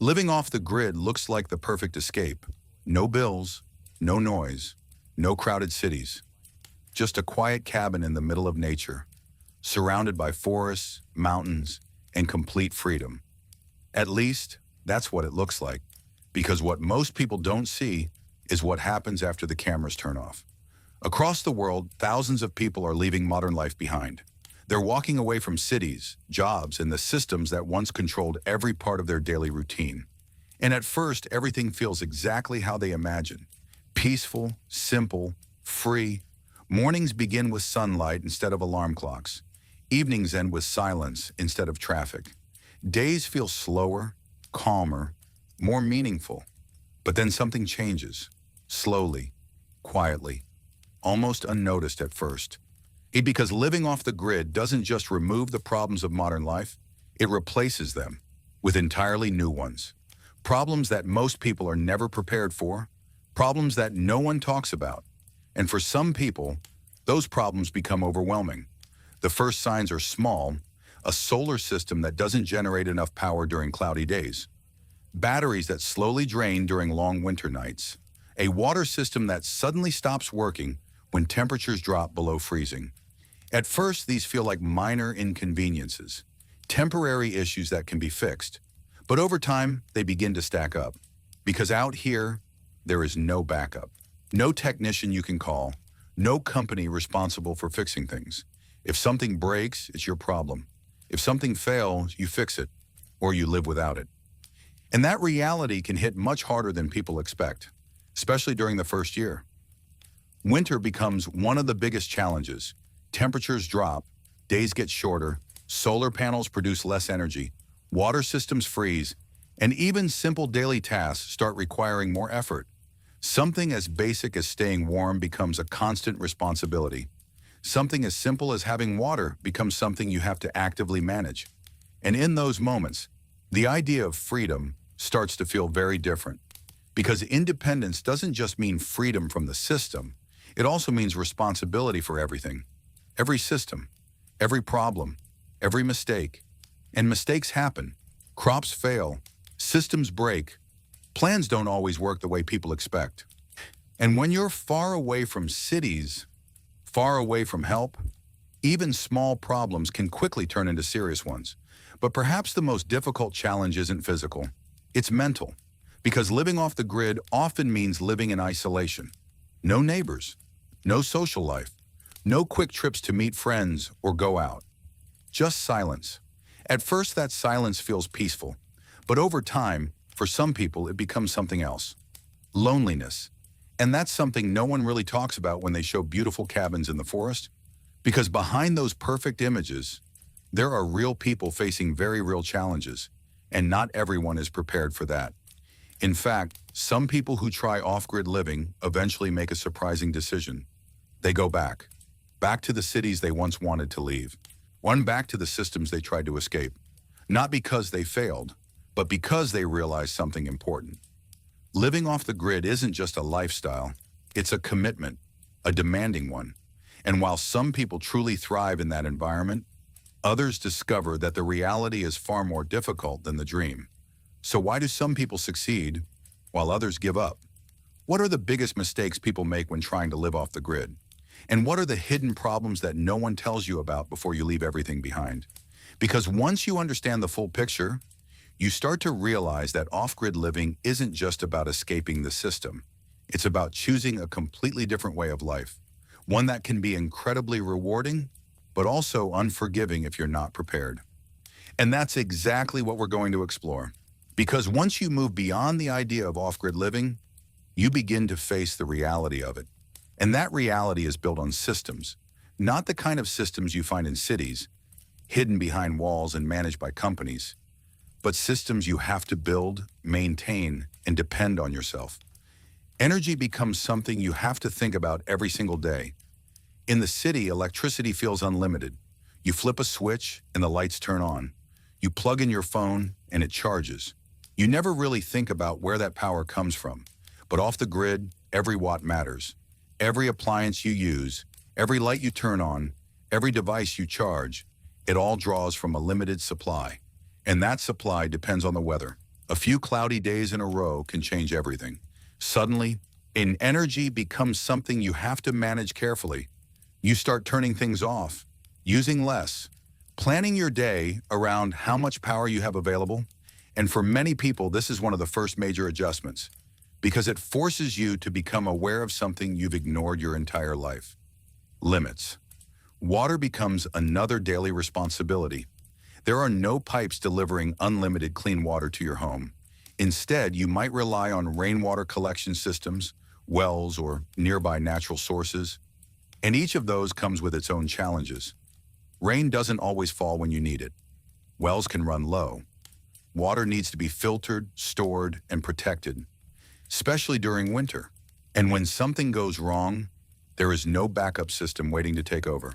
Living off the grid looks like the perfect escape. No bills, no noise, no crowded cities. Just a quiet cabin in the middle of nature, surrounded by forests, mountains, and complete freedom. At least, that's what it looks like, because what most people don't see is what happens after the cameras turn off. Across the world, thousands of people are leaving modern life behind. They're walking away from cities, jobs, and the systems that once controlled every part of their daily routine. And at first, everything feels exactly how they imagine. Peaceful, simple, free. Mornings begin with sunlight instead of alarm clocks. Evenings end with silence instead of traffic. Days feel slower, calmer, more meaningful. But then something changes, slowly, quietly, almost unnoticed at first. Because living off the grid doesn't just remove the problems of modern life, it replaces them with entirely new ones. Problems that most people are never prepared for, problems that no one talks about. And for some people, those problems become overwhelming. The first signs are small: a solar system that doesn't generate enough power during cloudy days, batteries that slowly drain during long winter nights, a water system that suddenly stops working when temperatures drop below freezing. At first, these feel like minor inconveniences, temporary issues that can be fixed. But over time, they begin to stack up. Because out here, there is no backup, no technician you can call, no company responsible for fixing things. If something breaks, it's your problem. If something fails, you fix it, or you live without it. And that reality can hit much harder than people expect, especially during the first year. Winter becomes one of the biggest challenges. Temperatures drop, days get shorter, solar panels produce less energy, water systems freeze, and even simple daily tasks start requiring more effort. Something as basic as staying warm becomes a constant responsibility. Something as simple as having water becomes something you have to actively manage. And in those moments, the idea of freedom starts to feel very different. Because independence doesn't just mean freedom from the system, it also means responsibility for everything. Every system, every problem, every mistake. And mistakes happen. Crops fail. Systems break. Plans don't always work the way people expect. And when you're far away from cities, far away from help, even small problems can quickly turn into serious ones. But perhaps the most difficult challenge isn't physical. It's mental. Because living off the grid often means living in isolation. No neighbors. No social life. No quick trips to meet friends or go out. Just silence. At first, that silence feels peaceful. But over time, for some people, it becomes something else. Loneliness. And that's something no one really talks about when they show beautiful cabins in the forest. Because behind those perfect images, there are real people facing very real challenges. And not everyone is prepared for that. In fact, some people who try off-grid living eventually make a surprising decision. They go back to the cities they once wanted to leave, back to the systems they tried to escape, not because they failed, but because they realized something important. Living off the grid isn't just a lifestyle, it's a commitment, a demanding one. And while some people truly thrive in that environment, others discover that the reality is far more difficult than the dream. So why do some people succeed while others give up? What are the biggest mistakes people make when trying to live off the grid? And what are the hidden problems that no one tells you about before you leave everything behind? Because once you understand the full picture, you start to realize that off-grid living isn't just about escaping the system. It's about choosing a completely different way of life, one that can be incredibly rewarding, but also unforgiving if you're not prepared. And that's exactly what we're going to explore. Because once you move beyond the idea of off-grid living, you begin to face the reality of it. And that reality is built on systems, not the kind of systems you find in cities, hidden behind walls and managed by companies, but systems you have to build, maintain, and depend on yourself. Energy becomes something you have to think about every single day. In the city, electricity feels unlimited. You flip a switch and the lights turn on. You plug in your phone and it charges. You never really think about where that power comes from. But off the grid, every watt matters. Every appliance you use, every light you turn on, every device you charge, it all draws from a limited supply. And that supply depends on the weather, A few cloudy days in a row can change everything. Suddenly, energy becomes something you have to manage carefully. You start turning things off, using less, planning your day around how much power you have available. And for many people, this is one of the first major adjustments because it forces you to become aware of something you've ignored your entire life. Limits. Water becomes another daily responsibility. There are no pipes delivering unlimited clean water to your home. Instead, you might rely on rainwater collection systems, wells, or nearby natural sources. And each of those comes with its own challenges. Rain doesn't always fall when you need it. Wells can run low. Water needs to be filtered, stored, and protected, especially during winter. And when something goes wrong, there is no backup system waiting to take over.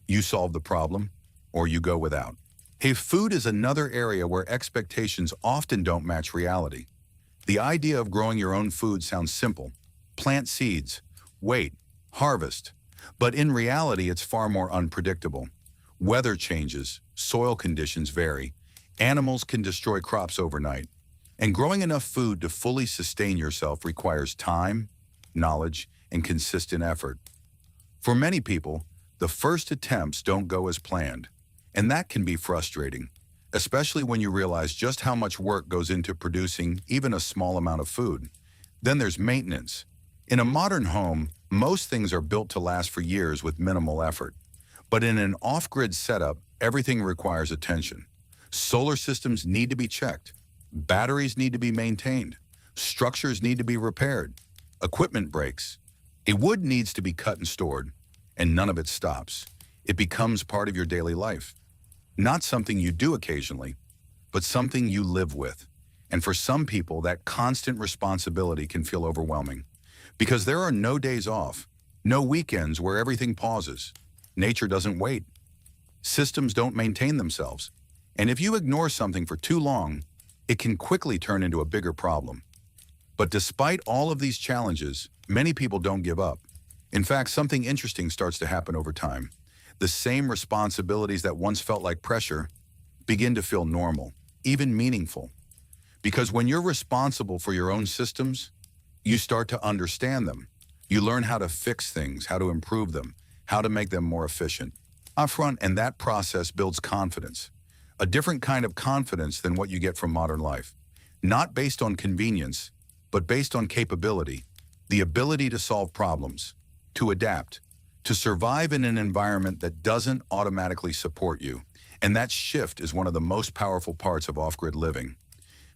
You solve the problem, or you go without. Hey, food is another area where expectations often don't match reality. The idea of growing your own food sounds simple. Plant seeds, wait, harvest. But in reality, it's far more unpredictable. Weather changes, soil conditions vary, animals can destroy crops overnight. And growing enough food to fully sustain yourself requires time, knowledge, and consistent effort. For many people, the first attempts don't go as planned, and that can be frustrating, especially when you realize just how much work goes into producing even a small amount of food. Then there's maintenance. In a modern home, most things are built to last for years with minimal effort. But in an off-grid setup, everything requires attention. Solar systems need to be checked. Batteries need to be maintained. Structures need to be repaired. Equipment breaks. A wood needs to be cut and stored, and none of it stops. It becomes part of your daily life. Not something you do occasionally, but something you live with. And for some people, that constant responsibility can feel overwhelming. Because there are no days off, no weekends where everything pauses. Nature doesn't wait. Systems don't maintain themselves. And if you ignore something for too long, it can quickly turn into a bigger problem. But despite all of these challenges, many people don't give up. In fact, something interesting starts to happen over time. The same responsibilities that once felt like pressure begin to feel normal, even meaningful. Because when you're responsible for your own systems, you start to understand them. You learn how to fix things, how to improve them, how to make them more efficient. Upfront, and that process builds confidence. A different kind of confidence than what you get from modern life. Not based on convenience, but based on capability. The ability to solve problems, to adapt, to survive in an environment that doesn't automatically support you. And that shift is one of the most powerful parts of off-grid living,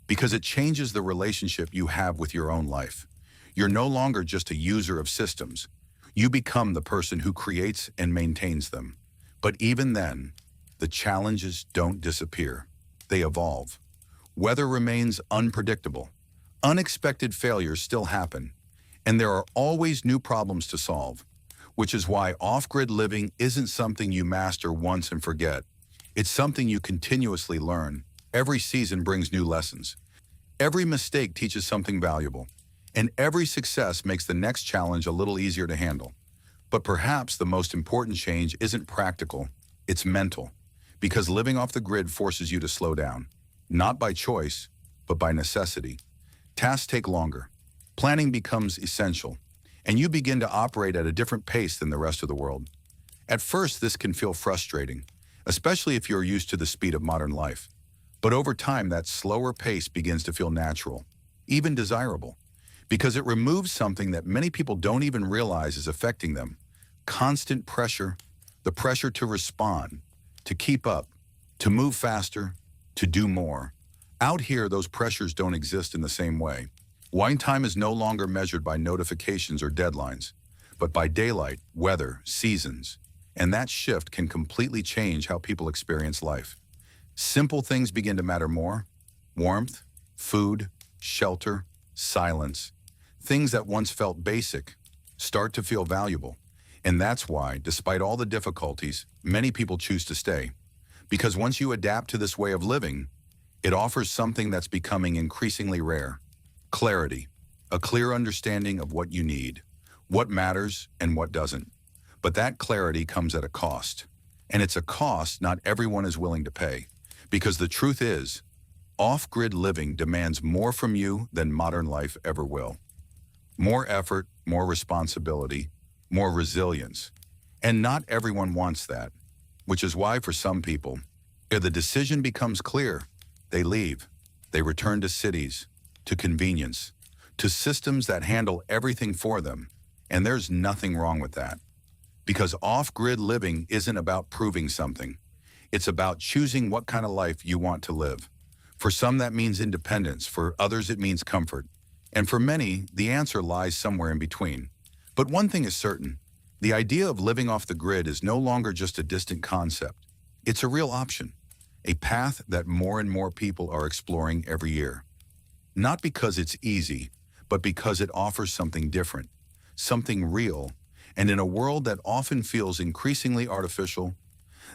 because it changes the relationship you have with your own life. You're no longer just a user of systems. You become the person who creates and maintains them. But even then, the challenges don't disappear. They evolve. Weather remains unpredictable. Unexpected failures still happen. And there are always new problems to solve, which is why off-grid living isn't something you master once and forget. It's something you continuously learn. Every season brings new lessons. Every mistake teaches something valuable. And every success makes the next challenge a little easier to handle. But perhaps the most important change isn't practical, it's mental. Because living off the grid forces you to slow down. Not by choice, but by necessity. Tasks take longer. Planning becomes essential. And you begin to operate at a different pace than the rest of the world. At first, this can feel frustrating, especially if you're used to the speed of modern life. But over time, that slower pace begins to feel natural, even desirable, because it removes something that many people don't even realize is affecting them. Constant pressure, the pressure to respond, to keep up, to move faster, to do more. Out here, those pressures don't exist in the same way. Wine time is no longer measured by notifications or deadlines, but by daylight, weather, seasons. And that shift can completely change how people experience life. Simple things begin to matter more. Warmth, food, shelter, silence. Things that once felt basic start to feel valuable. And that's why, despite all the difficulties, many people choose to stay. Because once you adapt to this way of living, it offers something that's becoming increasingly rare. Clarity, a clear understanding of what you need, what matters and what doesn't. But that clarity comes at a cost. And it's a cost not everyone is willing to pay. Because the truth is, Off-grid living demands more from you than modern life ever will. More effort, more responsibility, more resilience. And not everyone wants that, which is why for some people, if the decision becomes clear, they leave. They return to cities, to convenience, to systems that handle everything for them. And there's nothing wrong with that. Because off-grid living isn't about proving something. It's about choosing what kind of life you want to live. For some, that means independence. For others, it means comfort. And for many, the answer lies somewhere in between. But one thing is certain. The idea of living off the grid is no longer just a distant concept. It's a real option, a path that more and more people are exploring every year. Not because it's easy, but because it offers something different, something real, and in a world that often feels increasingly artificial,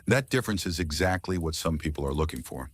that difference is exactly what some people are looking for.